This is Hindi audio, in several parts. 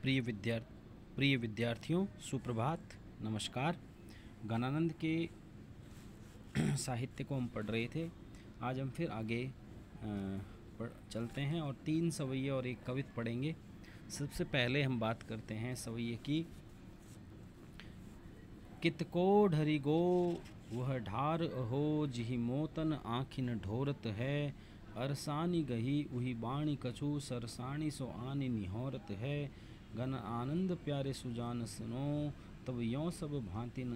प्रिय विद्यार्थियों, सुप्रभात, नमस्कार। गणानंद के साहित्य को हम पढ़ रहे थे। आज हम फिर आगे चलते हैं और 3 सवैये और एक कवित पढ़ेंगे। सबसे पहले हम बात करते हैं सवैये की। कितको ढरी गो वह ढार हो, जिहि मोतन आँखिन ढोरत है। अरसानी गही उही बाणी कछु, सरसाणी सो आनी निहोरत है। गन आनंद प्यारे सुजान सुनो, तब यों सब भांतिन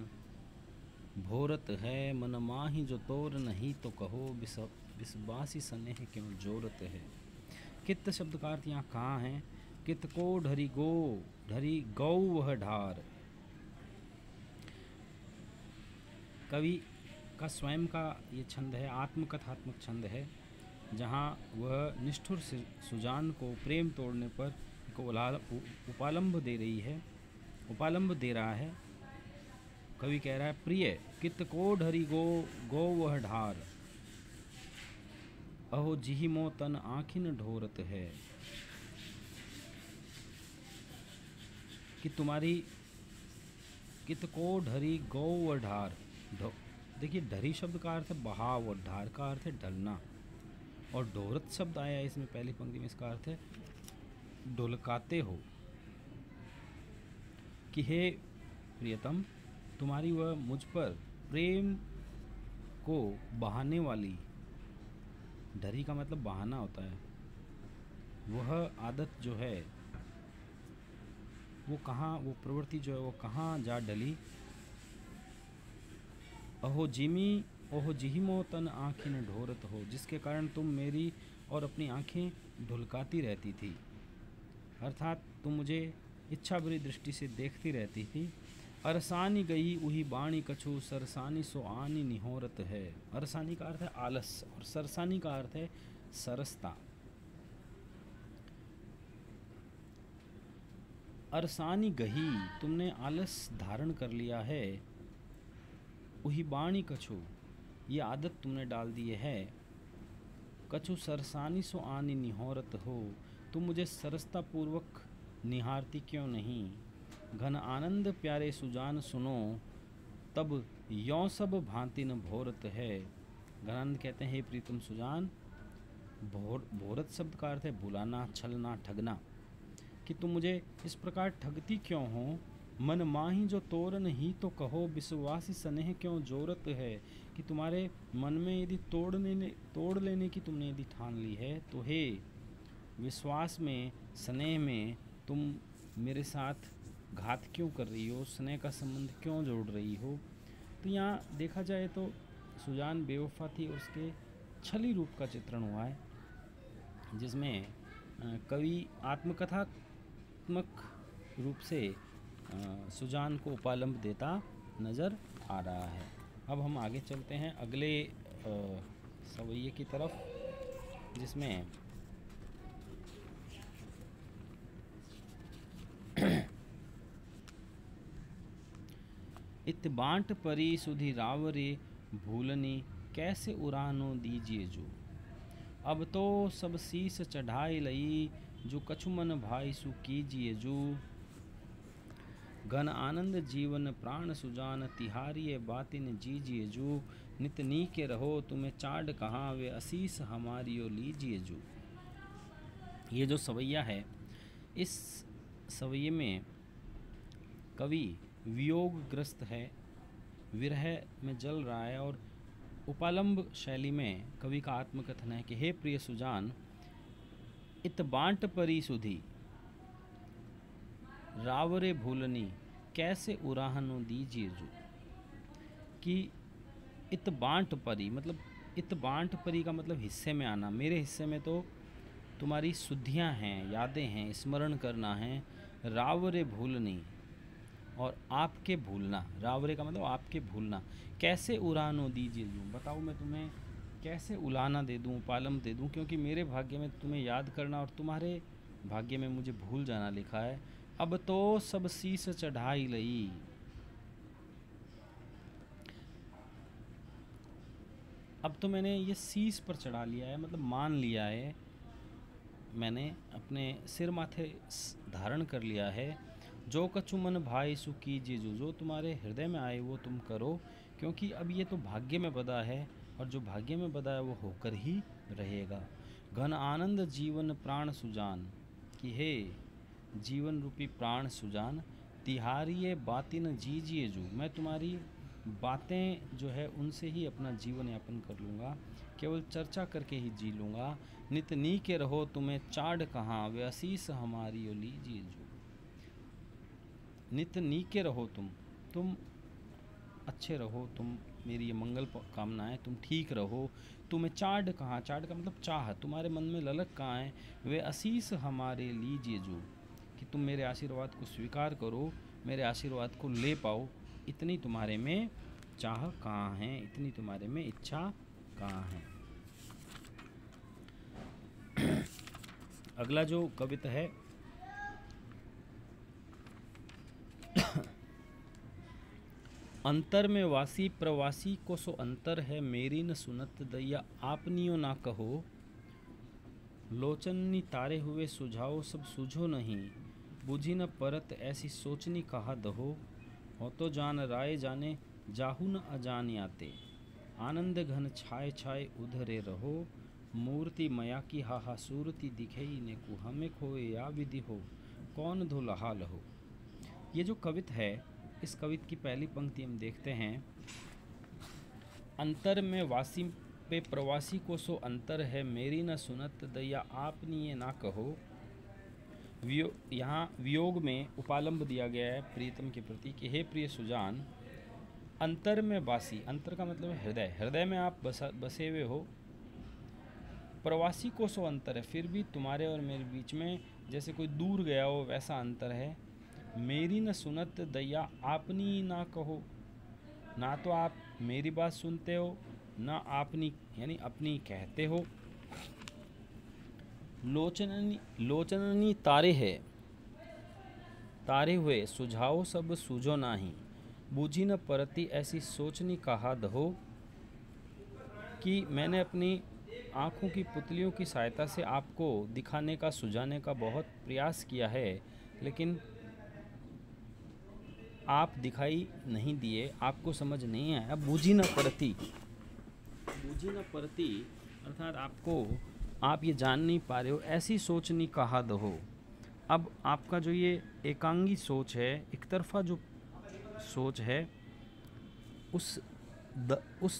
भोरत है। मन माही जो तोर नहीं तो कहो, बिसबासी स्नेह क्यों जोरत है। कित शब्द का अर्थ यहाँ कहाँ है? कित को ढरी गौ वह ढार। कवि का स्वयं का ये छंद है, आत्मकथात्मक छंद है, जहाँ वह निष्ठुर सुजान को प्रेम तोड़ने पर उपालंब दे रहा है। कवि कह रहा है, प्रिय कित को ढरी गो वह ढार, अहो जिहि मो तन आँखिन ढोरत है। कि तुम्हारी कित को ढरी गौ व ढार। देखिए, ढरी शब्द का अर्थ है बहाव और ढार का अर्थ है ढलना, और ढोरत शब्द आया इसमें पहली पंक्ति में, इसका अर्थ है ढुलकाते हो। कि हे प्रियतम, तुम्हारी वह मुझ पर प्रेम को बहाने वाली, ढरी का मतलब बहाना होता है, वह आदत जो है वो प्रवृत्ति जो है वो कहाँ जा डली। अहो जिहि मो तन आँखिन ढोरत हो, जिसके कारण तुम मेरी और अपनी आँखें ढुलकाती रहती थी, अर्थात तुम मुझे इच्छा भरी दृष्टि से देखती रहती थी। अरसानी गई उही बाणी कछु, सरसानी सो आनी निहोरत है। अरसानी का अर्थ है आलस और सरसानी का अर्थ है सरसता। अरसानी गही, तुमने आलस धारण कर लिया है। उही बाणी कछु, ये आदत तुमने डाल दी है। कछु सरसानी सो आनी निहोरत हो, तुम मुझे सरसता पूर्वक निहारती क्यों नहीं। घन आनंद प्यारे सुजान सुनो, तब यों सब भांति न भोरत है। घनानंद कहते हैं, हे प्रीतम सुजान, भोरत शब्द का अर्थ है भुलाना, छलना, ठगना। कि तुम मुझे इस प्रकार ठगती क्यों हो। मन माही जो तोरन ही तो कहो, विश्वासी स्नेह क्यों जोरत है। कि तुम्हारे मन में यदि तोड़ लेने की तुमने यदि ठान ली है, तो हे विश्वास में, स्नेह में तुम मेरे साथ घात क्यों कर रही हो, स्नेह का संबंध क्यों जोड़ रही हो। तो यहाँ देखा जाए तो सुजान बेवफा थी, उसके छली रूप का चित्रण हुआ है, जिसमें कवि आत्मकथात्मक रूप से सुजान को उपालंब देता नज़र आ रहा है। अब हम आगे चलते हैं अगले सवैये की तरफ, जिसमें इत बांट परी सुधि रावरे भूलनी, कैसे उरानो दीजिए जो। अब तो सब शीस चढ़ाई लई, जो कछु मन भाई सु कीजिए जो। घन आनंद जीवन प्राण सुजान, तिहारिये बातिन जीजिए जो। नित नीके रहो तुम्हें चाड कहाँ, वे असीस हमारियो लीजिए जो। ये जो सवैया है, इस सवैये में कवि वियोगग्रस्त है, विरह में जल रहा है, और उपालंब शैली में कवि का आत्मकथन है कि हे प्रिय सुजान, इत बांट परी सुधी रावरे भूलनी, कैसे उराहनो दीजिए जो। कि इत बांट परी मतलब, इत बांट परी का मतलब हिस्से में आना। मेरे हिस्से में तो तुम्हारी सुधियाँ हैं, यादें हैं, स्मरण करना है। रावरे भूलनी, और आपके भूलना। रावरे का मतलब आपके भूलना। कैसे उड़ानो दीजिए जो, बताओ मैं तुम्हें कैसे उलाना दे दूँ, उपालम दे दूँ, क्योंकि मेरे भाग्य में तुम्हें याद करना और तुम्हारे भाग्य में मुझे भूल जाना लिखा है। अब तो सब शीस चढ़ाई लई, अब तो मैंने ये शीस पर चढ़ा लिया है, मतलब मान लिया है, मैंने अपने सिर माथे धारण कर लिया है। जो कछु मन भाई सु कीजिए, जो तुम्हारे हृदय में आए वो तुम करो, क्योंकि अब ये तो भाग्य में बधा है, और जो भाग्य में बधा है वो होकर ही रहेगा। घन आनंद जीवन प्राण सुजान, कि हे जीवन रूपी प्राण सुजान, तिहारिये बातिन जीजिए जो, मैं तुम्हारी बातें जो है उनसे ही अपना जीवन यापन कर लूँगा, केवल चर्चा करके ही जी लूँगा। नित नी के रहो तुम्हें चाड़ कहाँ, वे असीस हमारी ओ लीजिए जो। नित नी के रहो तुम अच्छे रहो, तुम मेरी ये मंगल कामना है, तुम ठीक रहो। तुम्हें चाड़ कहाँ, चाड़ का मतलब चाह, तुम्हारे मन में ललक कहाँ है। वे असीस हमारे लीजिए जो, कि तुम मेरे आशीर्वाद को स्वीकार करो, मेरे आशीर्वाद को ले पाओ, इतनी तुम्हारे में चाह कहाँ है, इतनी तुम्हारे में इच्छा कहाँ है। अगला जो कविता है, अंतर में वासी प्रवासी को सो अंतर है, मेरी न सुनत दैया आपनियो ना कहो। लोचननी तारे हुए सुझाओ सब सूझो नहीं, बुझी न परत ऐसी सोचनी कहा दहो। हो तो जान राय जाने जाहु न अजान आते, आनंद घन छाए छाए उधरे रहो। मूर्ति मया की हाहा सूरती दिखेई ने को, हमें खोए या विधि हो कौन धो लहा लहो। ये जो कवित है, इस कवित की पहली पंक्ति हम देखते हैं। अंतर में वासी पे प्रवासी को सो अंतर है, मेरी न सुनत दैया आपनी ये ना कहो। यहाँ वियोग में उपालंब दिया गया है प्रीतम के प्रति कि हे प्रिय सुजान, अंतर में वासी, अंतर का मतलब है हृदय, हृदय में आप बसे हुए हो। प्रवासी को सो अंतर है, फिर भी तुम्हारे और मेरे बीच में जैसे कोई दूर गया हो वैसा अंतर है। मेरी न सुनत दैया आपनी ना कहो, ना तो आप मेरी बात सुनते हो, ना आपनी यानी अपनी कहते हो। लोचननी तारे है, तारे हुए सुझाओ सब सूझो नाही, बूझी न परती ऐसी सोचनी कहा दहो। कि मैंने अपनी आँखों की पुतलियों की सहायता से आपको दिखाने का, सुझाने का बहुत प्रयास किया है, लेकिन आप दिखाई नहीं दिए, आपको समझ नहीं आया। बूझी न परती, बूझी न परती अर्थात आप ये जान नहीं पा रहे हो, ऐसी सोच नहीं कहा दहो। अब आपका जो ये एकांगी सोच है, एक तरफा जो सोच है, उस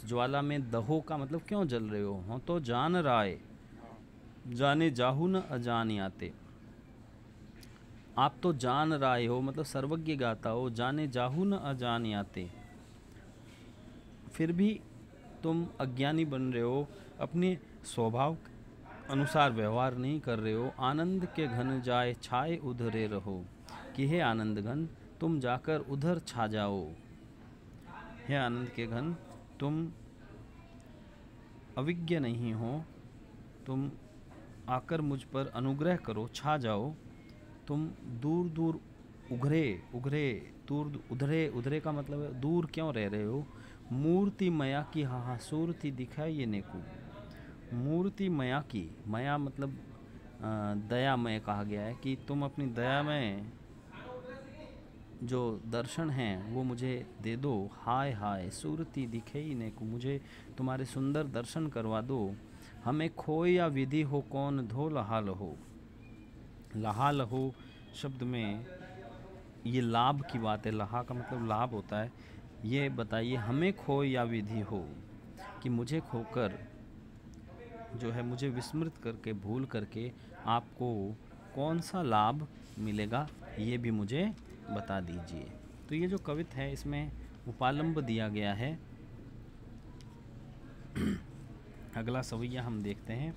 ज्वाला में दहो का मतलब क्यों जल रहे हो तो जान राय जाने जाहु न अजान आते। आप तो जान राय हो मतलब सर्वज्ञ गाता हो, जाने जाहु न अजान आते, फिर भी तुम अज्ञानी बन रहे हो, अपने स्वभाव अनुसार व्यवहार नहीं कर रहे हो। आनंद के घन जाए छाए उधरे रहो, कि हे आनंद घन तुम जाकर उधर छा जाओ। हे आनंद के घन तुम अविज्ञ नहीं हो, तुम आकर मुझ पर अनुग्रह करो, छा जाओ। तुम दूर दूर उधरे का मतलब है दूर क्यों रह रहे हो। मूर्ति मया की हाहा सूरती दिखाई ये नेकू, मूर्ति मया की, मया मतलब दयामय कहा गया है कि तुम अपनी दयामय जो दर्शन हैं वो मुझे दे दो। हाय हाय सूरती दिखेई नेकू, मुझे तुम्हारे सुंदर दर्शन करवा दो। हमें खोए या विधि हो कौन धो लहा लहो। लहा लहो शब्द में ये लाभ की बात है, लहा का मतलब लाभ होता है। ये बताइए हमें खोए या विधि हो, कि मुझे खोकर जो है, मुझे विस्मृत करके भूल करके आपको कौन सा लाभ मिलेगा, ये भी मुझे बता दीजिए। तो ये जो कवित है इसमें उपालंब दिया गया है। अगला सवैया हम देखते हैं।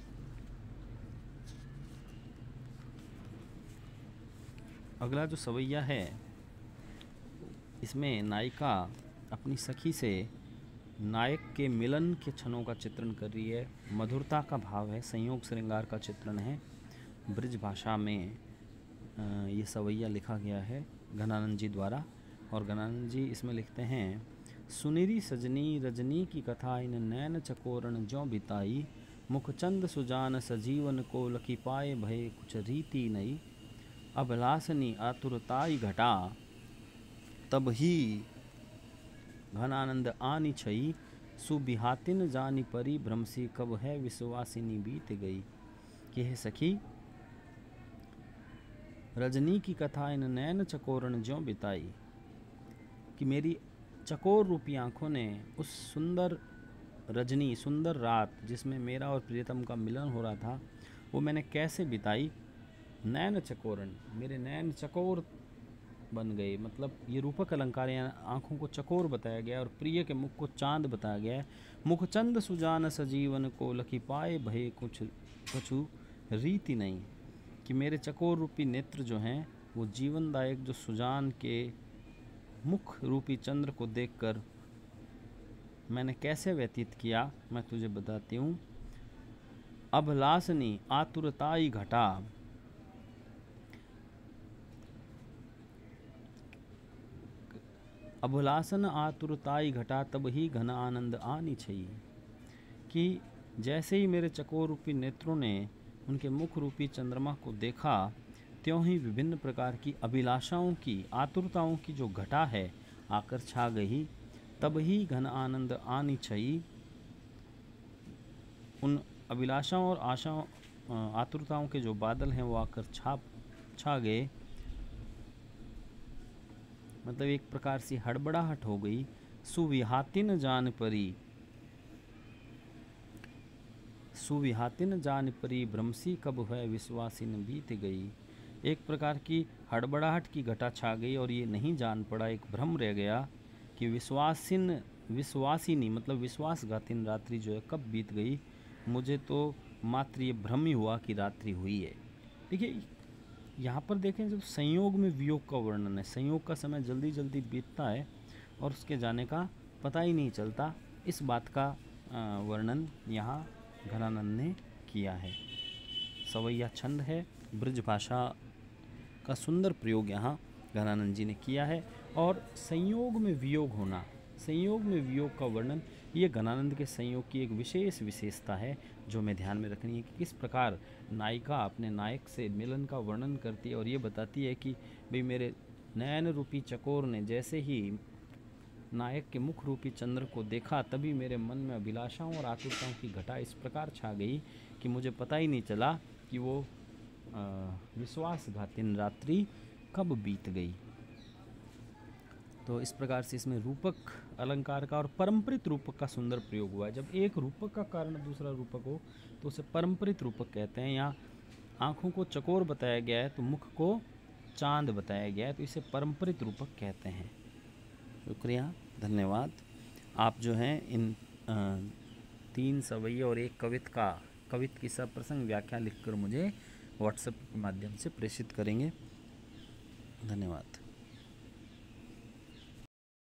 अगला जो सवैया है इसमें नायिका अपनी सखी से नायक के मिलन के क्षणों का चित्रण कर रही है। मधुरता का भाव है, संयोग श्रृंगार का चित्रण है। ब्रज भाषा में ये सवैया लिखा गया है घनानंद जी द्वारा, और घनानंद जी इसमें लिखते हैं, सुनिरी सजनी रजनी की कथा इन नैन चकोरण ज्यों बिताई, मुखचंद सुजान सजीवन को लखी पाए भय कुछ रीति नहीं। अभिलाषनी आतुरताई घटा तब ही घन आनंद आनी छई। सुबिहातिन जानी परी भ्रमसी कब है विश्वासिनी बीत गई। कि हे सखी, रजनी की कथा इन नैन चकोरण ज्यों बिताई। कि मेरी चकोर रूपी आंखों ने उस सुंदर रजनी, सुंदर रात जिसमें मेरा और प्रियतम का मिलन हो रहा था, वो मैंने कैसे बिताई। नैन चकोरण, मेरे नैन चकोर बन गए। मतलब ये रूपक अलंकार, आंखों को चकोर बताया गया और प्रिय के मुख को चांद बताया गया है। मुखचंद सुजान सजीवन को लखी पाए भय कुछ कछु रीति नहीं। कि मेरे चकोर रूपी नेत्र जो हैं वो जीवनदायक जो सुजान के मुख रूपी चंद्र को देखकर मैंने कैसे व्यतीत किया, मैं तुझे बताती हूँ। अभिलाषनी आतुरताई घटा, अभिलाषन आतुरताई घटा तब ही घन आनंद आनी चाहिए। कि जैसे ही मेरे चकोर रूपी नेत्रों ने उनके मुख रूपी चंद्रमा को देखा, त्यों ही विभिन्न प्रकार की अभिलाषाओं की, आतुरताओं की जो घटा है आकर छा गई। तब ही घन आनंद आनी चाहिए। उन अभिलाषाओं और आशाओं, आतुरताओं के जो बादल हैं वो आकर छा गए। मतलब एक प्रकार से हड़बड़ाहट हो गई। सुविहातिन जान परी, सुविहातिन जान परी भ्रमसी कब है विश्वासिन बीत गई। एक प्रकार की हड़बड़ाहट की घटा छा गई और ये नहीं जान पड़ा, एक भ्रम रह गया कि विश्वासिनी मतलब विश्वासघातिन रात्रि जो है कब बीत गई। मुझे तो मात्र ये भ्रम ही हुआ कि रात्रि हुई है। देखिए यहाँ पर देखें, जब संयोग में वियोग का वर्णन है, संयोग का समय जल्दी जल्दी बीतता है और उसके जाने का पता ही नहीं चलता, इस बात का वर्णन यहाँ घनानंद ने किया है। सवैया छंद है, ब्रज भाषा का सुंदर प्रयोग यहाँ घनानंद जी ने किया है। और संयोग में वियोग होना, संयोग में वियोग का वर्णन, ये घनानंद के संयोग की एक विशेष विशेषता है जो हमें ध्यान में रखनी है कि किस प्रकार नायिका अपने नायक से मिलन का वर्णन करती है और ये बताती है कि भाई मेरे नयन रूपी चकोर ने जैसे ही नायक के मुख रूपी चंद्र को देखा, तभी मेरे मन में अभिलाषाओं और आतुरताओं की घटा इस प्रकार छा गई कि मुझे पता ही नहीं चला कि वो विश्वासघातिन रात्रि कब बीत गई। तो इस प्रकार से इसमें रूपक अलंकार का और परंपरित रूपक का सुंदर प्रयोग हुआ है। जब एक रूपक का कारण दूसरा रूपक हो तो उसे परंपरित रूपक कहते हैं। यहाँ आँखों को चकोर बताया गया है तो मुख को चांद बताया गया है, तो इसे परंपरित रूपक कहते हैं। शुक्रिया, धन्यवाद। आप जो हैं इन 3 सवैया और 1 कवित की सप्रसंग व्याख्या लिखकर मुझे व्हाट्सएप के माध्यम से प्रेषित करेंगे। धन्यवाद।